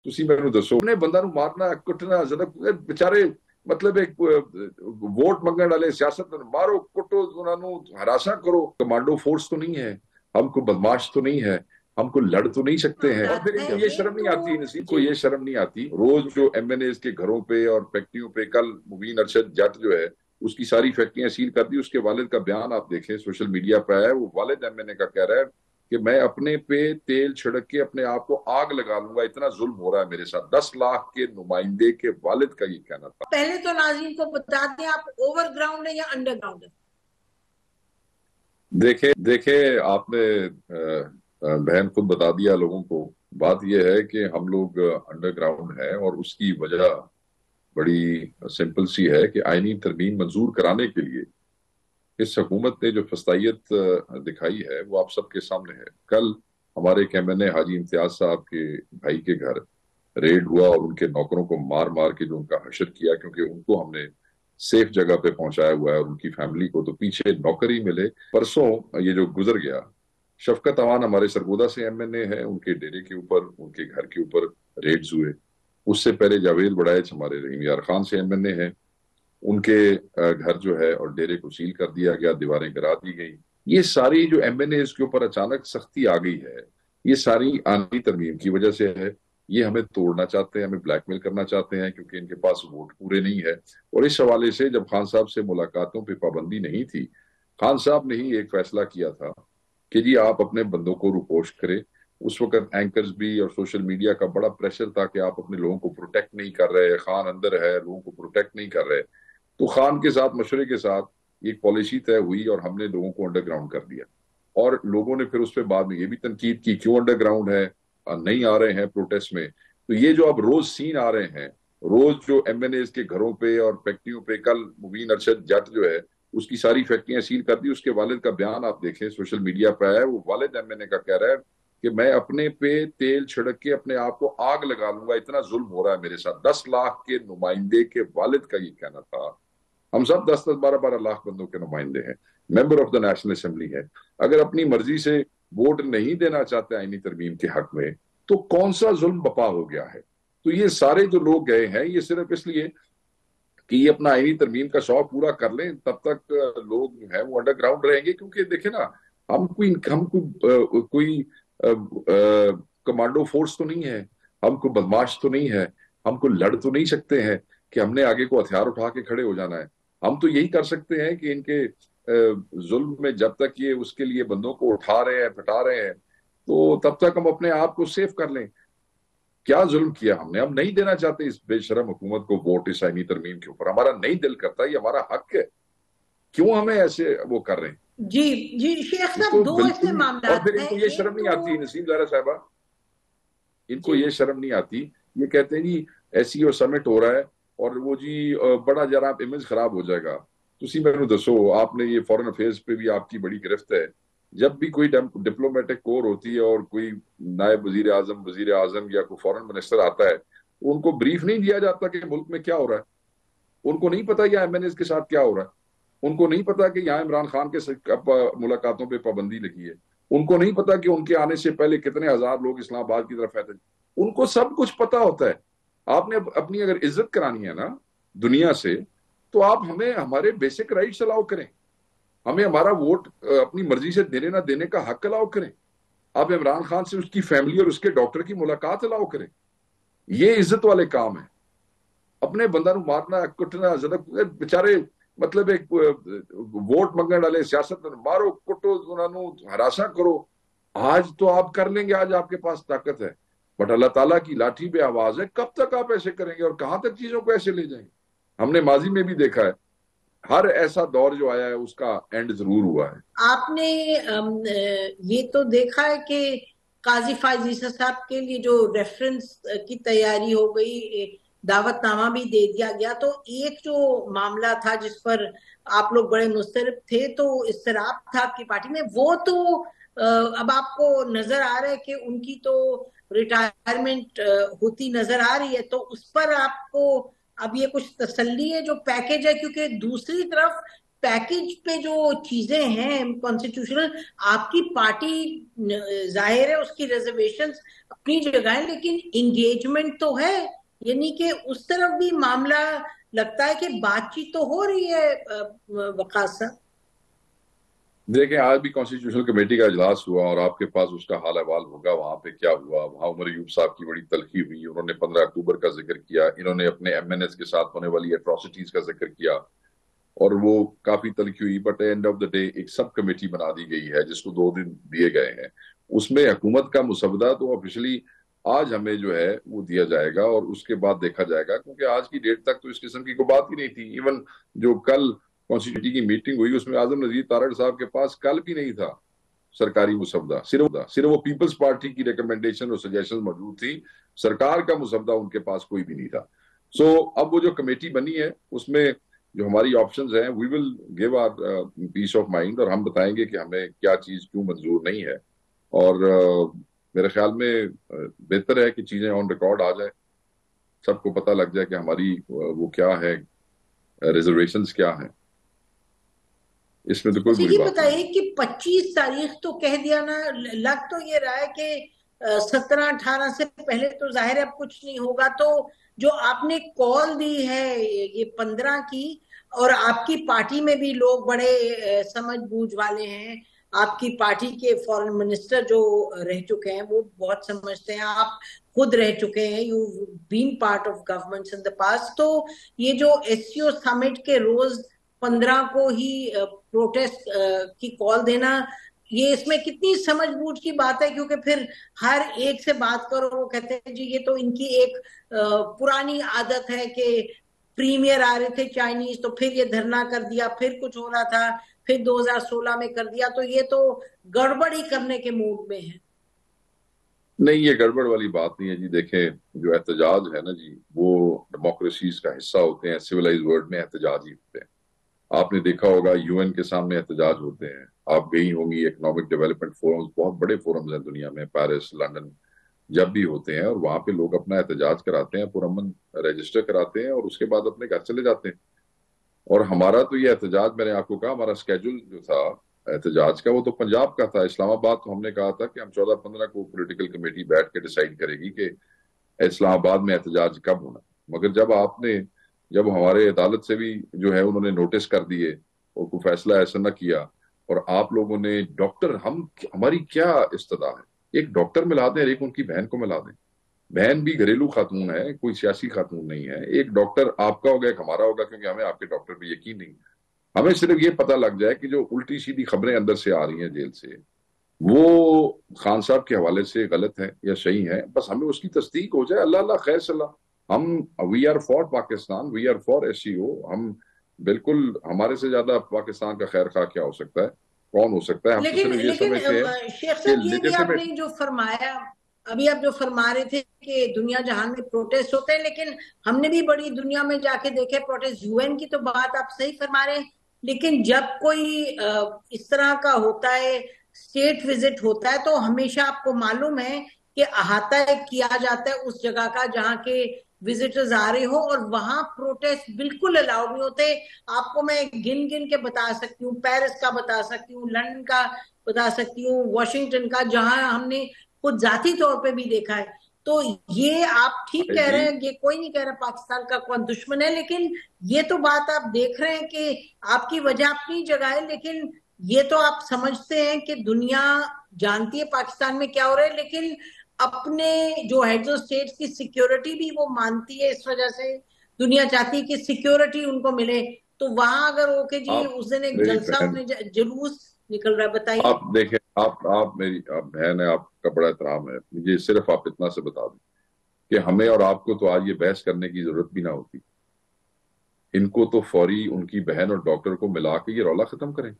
ਤੁਸੀਂ ਮੈਨੂੰ ਦੱਸੋ, ਆਪਣੇ ਬੰਦਾ ਨੂੰ ਮਾਰਨਾ, ਕੁੱਟਣਾ, बेचारे मतलब एक वोट मंगने वाले सियासत मारो, कुटो, उन्होंने हरासा करो। कमांडो फोर्स तो नहीं है, हम कोई बदमाश तो नहीं है, हम कोई लड़ तो नहीं सकते हैं। और फिर इनको ये शर्म नहीं आती, नसीब को ये शर्म नहीं आती। रोज जो MNAs के घरों पे और फैक्ट्रियों पे, कल मुबीन अरशद जट जो है उसकी सारी फैक्ट्रियां सील कर दी। उसके वालिद का बयान आप देखें, सोशल मीडिया पर आया है। वो वालिद MNA का कह रहा है कि मैं अपने पे तेल छिड़क के अपने आप को आग लगा लूंगा, इतना जुल्म हो रहा है मेरे साथ। 10 लाख के नुमाइंदे के वालिद का ये कहना था। पहले तो नाज़रीन को बता दें, आप ओवरग्राउंड है या अंडरग्राउंड है? देखे आपने बहन खुद बता दिया लोगों को। बात यह है कि हम लोग अंडरग्राउंड है, और उसकी वजह बड़ी सिंपल सी है कि आईनी तरमीम मंजूर कराने के लिए इस हुकूमत ने जो फस्तायत दिखाई है वो आप सबके सामने है। कल हमारे एक MNA हाजी इम्तियाज साहब के भाई के घर रेड हुआ और उनके नौकरों को मार मार के जो उनका हशर किया, क्योंकि उनको हमने सेफ जगह पे पहुंचाया हुआ है और उनकी फैमिली को तो पीछे नौकर ही मिले। परसों ये जो गुजर गया, शफकत अवान हमारे सरगोदा से MNA है, उनके डेरे के ऊपर, उनके घर के ऊपर रेड्स हुए। उससे पहले जावेद बड़ाइच हमारे रहीम यार खान से MNA है, उनके घर जो है और डेरे को सील कर दिया गया, दीवारें गिरा दी गई। ये सारी जो MNAs के ऊपर अचानक सख्ती आ गई है, ये सारी आनी तरमीम की वजह से है। ये हमें तोड़ना चाहते हैं, हमें ब्लैकमेल करना चाहते हैं, क्योंकि इनके पास वोट पूरे नहीं है। और इस हवाले से जब खान साहब से मुलाकातों पर पाबंदी नहीं थी, खान साहब ने ही एक फैसला किया था कि जी आप अपने बंदों को रुपोश करें। उस वक्त एंकर्स भी और सोशल मीडिया का बड़ा प्रेशर था कि आप अपने लोगों को प्रोटेक्ट नहीं कर रहे, खान अंदर है, लोगों को प्रोटेक्ट नहीं कर रहे। तो खान के साथ मशवरे के साथ एक पॉलिसी तय हुई और हमने लोगों को अंडरग्राउंड कर दिया। और लोगों ने फिर उस पर बाद में ये भी तनकीद की, क्यों अंडरग्राउंड है, नहीं आ रहे हैं प्रोटेस्ट में। तो ये जो अब रोज सीन आ रहे हैं, रोज जो MNAs के घरों पे और फैक्ट्रियों पे, कल मुबीन अरशद जट जो है उसकी सारी फैक्ट्रियां सील कर दी। उसके वालिद का बयान आप देखें, सोशल मीडिया पर आया है। वो वालिद MNA का कह रहा है कि मैं अपने पे तेल छिड़क के अपने आप को आग लगा लूंगा, इतना जुल्म हो रहा है मेरे साथ। 10 लाख के नुमाइंदे के वालिद का ये कहना था। हम सब 10-10, 12-12 लाख बंदों के नुमाइंदे हैं, member of the national assembly है। अगर अपनी मर्जी से वोट नहीं देना चाहते आईनी तरमीम के हक में, तो कौन सा जुल्म बपा हो गया है? तो ये सारे जो लोग गए हैं, ये सिर्फ इसलिए कि ये अपना आईनी तरमीम का शौक पूरा कर लें, तब तक लोग जो है वो अंडरग्राउंड रहेंगे। क्योंकि देखे ना, हम कोई कमांडो फोर्स तो नहीं है, हम कोई बदमाश तो नहीं है, हम कोई लड़ तो नहीं सकते हैं कि हमने आगे को हथियार उठा के खड़े हो जाना है। हम तो यही कर सकते हैं कि इनके जुल्म में जब तक ये उसके लिए बंदों को उठा रहे हैं, फटा रहे हैं, तो तब तक हम अपने आप को सेफ कर लें। क्या जुल्म किया हमने? हम नहीं देना चाहते इस बेशरम हुकूमत को वोट इस आईनी तरमीम के ऊपर। हमारा नहीं दिल करता, ये हमारा हक है। क्यों हमें ऐसे वो कर रहे हैं? जी शेख साहब, दो ऐसे मामला। और फिर इनको ये शर्म नहीं आती, नसीम ज़ारा साहबा, इनको ये शर्म नहीं आती। ये कहते हैं जी SCO समिट हो रहा है और वो जी बड़ा जरा इमेज खराब हो जाएगा। तुसी मैनू दसो, आपने ये फॉरेन अफेयर्स पे भी आपकी बड़ी गिरफ्त है। जब भी कोई डिप्लोमेटिक कोर होती है और कोई नायब वजीर आजम या कोई फॉरेन मिनिस्टर आता है, उनको ब्रीफ नहीं दिया जाता कि मुल्क में क्या हो रहा है। उनको नहीं पता यहाँ MNAs के साथ क्या हो रहा है। उनको नहीं पता कि यहाँ इमरान खान के मुलाकातों पे पाबंदी लगी है। उनको नहीं पता कि उनके आने से पहले कितने हजार लोग इस्लामाबाद की तरफ आते। उनको सब कुछ पता होता है। आपने अपनी अगर इज्जत करानी है ना दुनिया से, तो आप हमें हमारे बेसिक राइट्स अलाउ करें, हमें हमारा वोट अपनी मर्जी से देने ना देने का हक अलाउ करें। आप इमरान खान से उसकी फैमिली और उसके डॉक्टर की मुलाकात अलाउ करें। ये इज्जत वाले काम है। अपने बंदा नू मारना, कुटना, बेचारे मतलब एक वोट मंगने वाले सियासत मारो, कुटो, उन्होंने हरासा करो। आज तो आप कर लेंगे, आज आपके पास ताकत है, बट अल्लाह ताला की लाठी पे आवाज है। कब तक आप ऐसे करेंगे और कहां तक चीजों को ऐसे ले जाएंगे? हमने माजी में भी देखा है, हर ऐसा दौर जो आया है उसका एंड जरूर हुआ है। आपने ये तो देखा है कि काजी फायज ईसा साहब के लिए जो रेफरेंस की तैयारी हो गई, दावतनामा भी दे दिया गया। तो एक जो मामला था जिस पर आप लोग बड़े मुस्तरब थे, तो इस्तराब था आपकी पार्टी में, वो तो अब आपको नजर आ रहा है कि उनकी तो रिटायरमेंट होती नजर आ रही है। तो उस पर आपको अब ये कुछ तसल्ली है जो पैकेज है? क्योंकि दूसरी तरफ पैकेज पे जो चीजें हैं कॉन्स्टिट्यूशनल, आपकी पार्टी जाहिर है उसकी रिजर्वेशंस अपनी जगह है, लेकिन इंगेजमेंट तो है, यानी कि उस तरफ भी मामला लगता है कि बातचीत तो हो रही है। वकास साहब देखें, आज भी कॉन्स्टिट्यूशनल कमेटी का इजलास हुआ और आपके पास उसका हाल अहवाल होगा, वहां पे क्या हुआ। वहां उमर अयूब साहब की बड़ी तलखी हुई, उन्होंने 15 अक्टूबर का जिक्र किया, इन्होंने अपने एमएनएस के साथ होने वाली एट्रोसिटीज का जिक्र किया और वो काफी तलखी हुई। But end of the day एक सब कमेटी बना दी गई है जिसको 2 दिन दिए गए हैं। उसमें हुकूमत का मुसवदा तो ऑफिशियली आज हमें जो है वो दिया जाएगा और उसके बाद देखा जाएगा, क्योंकि आज की डेट तक तो इस किस्म की कोई बात ही नहीं थी। इवन जो कल कॉन्स्टिट्यूटी की मीटिंग हुई उसमें आजम नजीर तारड़ साहब के पास कल भी नहीं था सरकारी मुसवदा, सिर्फ वो पीपल्स पार्टी की रिकमेंडेशन और सजेशन मौजूद थी, सरकार का मुसवदा उनके पास कोई भी नहीं था। सो अब वो जो कमेटी बनी है उसमें जो हमारी ऑप्शंस हैं, we will give our peace of mind और हम बताएंगे कि हमें क्या चीज क्यों मंजूर नहीं है। और मेरे ख्याल में बेहतर है कि चीजें ऑन रिकॉर्ड आ जाए, सबको पता लग जाए कि हमारी वो क्या है, रिजर्वेशंस क्या है। इसमें तो कोई अच्छा बुरी ये बात नहीं बताइए कि 25 तारीख तो कह दिया ना, लग तो ये रहा है कि 17-18 से पहले तो जाहिर है अब कुछ नहीं होगा। तो जो आपने कॉल दी है ये 15 की, और आपकी पार्टी में भी लोग बड़े समझ बूझ वाले हैं, आपकी पार्टी के फॉरेन मिनिस्टर जो रह चुके हैं वो बहुत समझते हैं, आप खुद रह चुके हैं, you been part of governments in the past. तो ये जो एससीओ समिट के रोज 15 को ही प्रोटेस्ट की कॉल देना, ये इसमें कितनी समझ बूझ की बात है? क्योंकि फिर हर एक से बात करो वो कहते हैं जी ये तो इनकी एक पुरानी आदत है कि प्रीमियर आ रहे थे चाइनीज तो फिर ये धरना कर दिया, फिर कुछ हो रहा था, फिर 2016 में कर दिया, तो ये तो गड़बड़ ही करने के मूड में है। नहीं, ये गड़बड़ वाली बात नहीं है जी। देखें, जो एहतजाज है ना जी, वो डेमोक्रेसीज का हिस्सा होते हैं, सिविलाइज वर्ल्ड में एहतजाज ही होते हैं। आपने देखा होगा यूएन के सामने एहतजाज होते हैं, आप गई होंगी इकोनॉमिक डेवलपमेंट फोरम्स, बहुत बड़े फोरम्स हैं दुनिया में, पेरिस, लंदन, जब भी होते हैं और वहां पे लोग अपना एहतजाज कराते हैं, पुरअमन रजिस्टर कराते हैं और उसके बाद अपने घर चले जाते हैं। और हमारा तो ये एहतजाज, मैंने आपको कहा हमारा स्केड्यूल जो था एहतजाज का वो तो पंजाब का था। इस्लामाबाद तो हमने कहा था कि हम 14-15 को पॉलिटिकल कमेटी बैठ के डिसाइड करेगी कि इस्लामाबाद में एहतजाज कब होना। मगर जब हमारे अदालत से भी जो है उन्होंने नोटिस कर दिए और कोई फैसला ऐसा न किया, और आप लोगों ने डॉक्टर, हमारी क्या इस्तदा है, एक डॉक्टर मिला दें, एक उनकी बहन को मिला दें। बहन भी घरेलू खातून है, कोई सियासी खातून नहीं है। एक डॉक्टर आपका होगा, एक हमारा होगा, क्योंकि हमें आपके डॉक्टर पे यकीन नहीं। हमें सिर्फ ये पता लग जाए कि जो उल्टी सीधी खबरें अंदर से आ रही हैं जेल से, वो खान साहब के हवाले से गलत है या सही है, बस हमें उसकी तस्दीक हो जाए। अल्लाह अल्लाह खैर सलाह। हम we are for Pakistan, we are for SCO. हम बिल्कुल, हमारे से ज्यादा पाकिस्तान का खैर खा क्या हो सकता है, कौन हो सकता है। हम तो लेकिन सिर्फ ये लेकिन समझते हैं शेख कि साहब ये भी आपने लेजिटिमेट। जो फरमाया, अभी आप जो फरमा रहे थे कि दुनिया जहान में प्रोटेस्ट होते हैं, लेकिन हमने भी बड़ी दुनिया में जाके देखे प्रोटेस्ट। यूएन की तो बात आप सही फरमा रहे हैं, लेकिन जब कोई इस तरह का होता है, स्टेट विजिट होता है, तो हमेशा आपको मालूम है कि अहाता किया जाता है उस जगह का जहाँ के विजिटर्स आ रहे हो, और वहां प्रोटेस्ट बिल्कुल अलाउड नहीं होते। आपको मैं गिन गिन के बता सकती हूँ, पेरिस का बता सकती हूँ, लंदन का बता सकती हूँ, वॉशिंगटन का, जहां हमने खुद जाती तौर पे भी देखा है। तो ये आप ठीक कह जी, रहे हैं, ये कोई नहीं कह रहा पाकिस्तान का कौन दुश्मन है, लेकिन ये तो बात आप देख रहे हैं कि आपकी वजह अपनी जगह है, लेकिन ये तो आप समझते हैं कि दुनिया जानती है पाकिस्तान में क्या हो रहा है, लेकिन अपने जो हेड्स ऑफ स्टेट की सिक्योरिटी भी वो मानती है। इस वजह से दुनिया चाहती है कि सिक्योरिटी उनको मिले। तो वहां अगर ओके जी आप उस दिन एक मेरी जलसा बहन, अपने जुलूस निकल रहा है, बताइए। आप देखें, आप मेरी आप बहन है, आपका बड़ा एहतराम है, मुझे सिर्फ आप इतना से बता दें कि हमें और आपको तो आज ये बहस करने की जरूरत भी ना होती। इनको तो फौरी उनकी बहन और डॉक्टर को मिला के ये रौला खत्म करें।